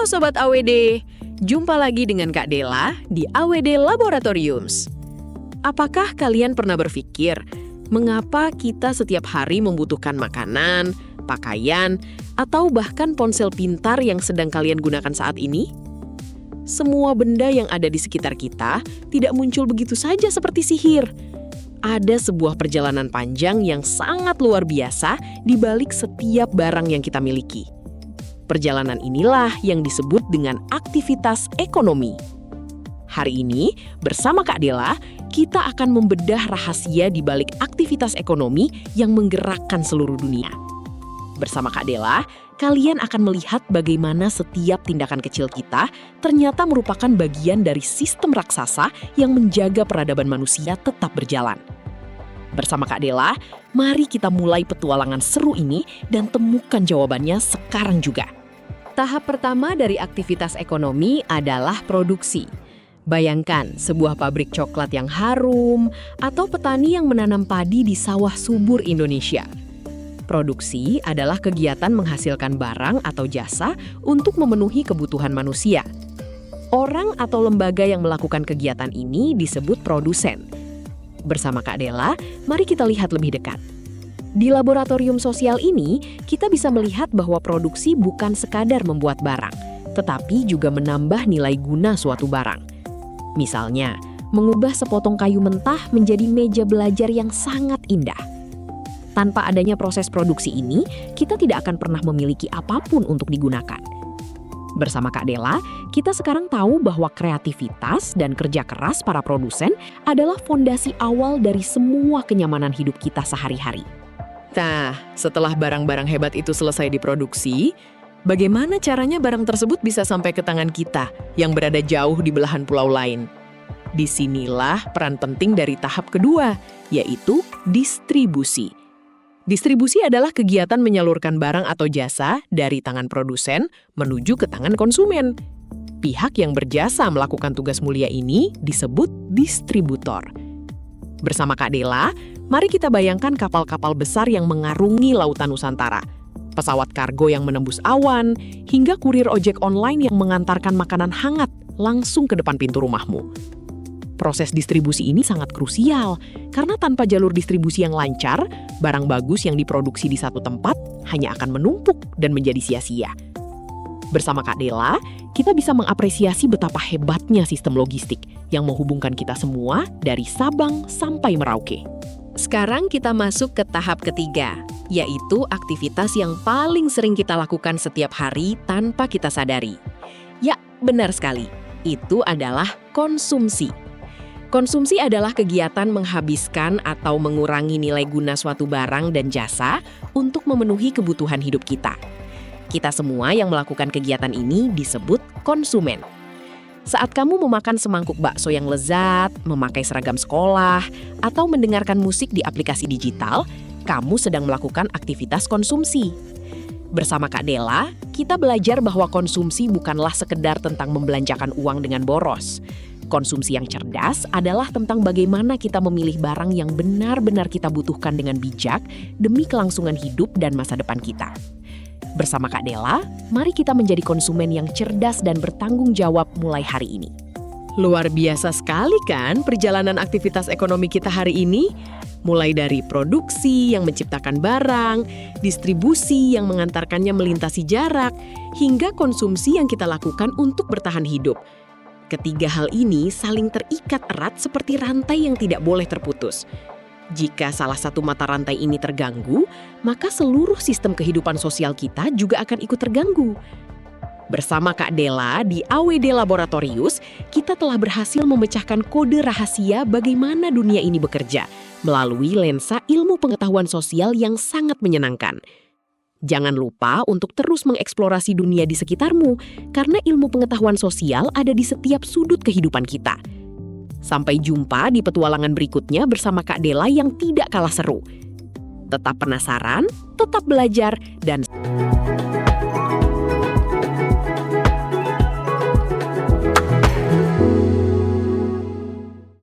Sobat AWD, jumpa lagi dengan Kak Della di AWD Laboratoriums. Apakah kalian pernah berpikir, mengapa kita setiap hari membutuhkan makanan, pakaian, atau bahkan ponsel pintar yang sedang kalian gunakan saat ini? Semua benda yang ada di sekitar kita tidak muncul begitu saja seperti sihir. Ada sebuah perjalanan panjang yang sangat luar biasa di balik setiap barang yang kita miliki. Perjalanan inilah yang disebut dengan aktivitas ekonomi. Hari ini, bersama Kak Della, kita akan membedah rahasia di balik aktivitas ekonomi yang menggerakkan seluruh dunia. Bersama Kak Della, kalian akan melihat bagaimana setiap tindakan kecil kita ternyata merupakan bagian dari sistem raksasa yang menjaga peradaban manusia tetap berjalan. Bersama Kak Della, mari kita mulai petualangan seru ini dan temukan jawabannya sekarang juga. Tahap pertama dari aktivitas ekonomi adalah produksi. Bayangkan sebuah pabrik coklat yang harum atau petani yang menanam padi di sawah subur Indonesia. Produksi adalah kegiatan menghasilkan barang atau jasa untuk memenuhi kebutuhan manusia. Orang atau lembaga yang melakukan kegiatan ini disebut produsen. Bersama Kak Della, mari kita lihat lebih dekat. Di laboratorium sosial ini, kita bisa melihat bahwa produksi bukan sekadar membuat barang, tetapi juga menambah nilai guna suatu barang. Misalnya, mengubah sepotong kayu mentah menjadi meja belajar yang sangat indah. Tanpa adanya proses produksi ini, kita tidak akan pernah memiliki apapun untuk digunakan. Bersama Kak Della, kita sekarang tahu bahwa kreativitas dan kerja keras para produsen adalah fondasi awal dari semua kenyamanan hidup kita sehari-hari. Nah, setelah barang-barang hebat itu selesai diproduksi, bagaimana caranya barang tersebut bisa sampai ke tangan kita yang berada jauh di belahan pulau lain? Disinilah peran penting dari tahap kedua, yaitu distribusi. Distribusi adalah kegiatan menyalurkan barang atau jasa dari tangan produsen menuju ke tangan konsumen. Pihak yang berjasa melakukan tugas mulia ini disebut distributor. Bersama Kak Della, mari kita bayangkan kapal-kapal besar yang mengarungi lautan Nusantara, pesawat kargo yang menembus awan, hingga kurir ojek online yang mengantarkan makanan hangat langsung ke depan pintu rumahmu. Proses distribusi ini sangat krusial, karena tanpa jalur distribusi yang lancar, barang bagus yang diproduksi di satu tempat hanya akan menumpuk dan menjadi sia-sia. Bersama Kak Della, kita bisa mengapresiasi betapa hebatnya sistem logistik yang menghubungkan kita semua dari Sabang sampai Merauke. Sekarang kita masuk ke tahap ketiga, yaitu aktivitas yang paling sering kita lakukan setiap hari tanpa kita sadari. Ya, benar sekali. Itu adalah konsumsi. Konsumsi adalah kegiatan menghabiskan atau mengurangi nilai guna suatu barang dan jasa untuk memenuhi kebutuhan hidup kita. Kita semua yang melakukan kegiatan ini disebut konsumen. Saat kamu memakan semangkuk bakso yang lezat, memakai seragam sekolah, atau mendengarkan musik di aplikasi digital, kamu sedang melakukan aktivitas konsumsi. Bersama Kak Della, kita belajar bahwa konsumsi bukanlah sekedar tentang membelanjakan uang dengan boros. Konsumsi yang cerdas adalah tentang bagaimana kita memilih barang yang benar-benar kita butuhkan dengan bijak demi kelangsungan hidup dan masa depan kita. Bersama Kak Della, mari kita menjadi konsumen yang cerdas dan bertanggung jawab mulai hari ini. Luar biasa sekali kan perjalanan aktivitas ekonomi kita hari ini? Mulai dari produksi yang menciptakan barang, distribusi yang mengantarkannya melintasi jarak, hingga konsumsi yang kita lakukan untuk bertahan hidup. Ketiga hal ini saling terikat erat seperti rantai yang tidak boleh terputus. Jika salah satu mata rantai ini terganggu, maka seluruh sistem kehidupan sosial kita juga akan ikut terganggu. Bersama Kak Della di AWD Laboratorius, kita telah berhasil memecahkan kode rahasia bagaimana dunia ini bekerja melalui lensa ilmu pengetahuan sosial yang sangat menyenangkan. Jangan lupa untuk terus mengeksplorasi dunia di sekitarmu, karena ilmu pengetahuan sosial ada di setiap sudut kehidupan kita. Sampai jumpa di petualangan berikutnya bersama Kak Della yang tidak kalah seru. Tetap penasaran, tetap belajar, dan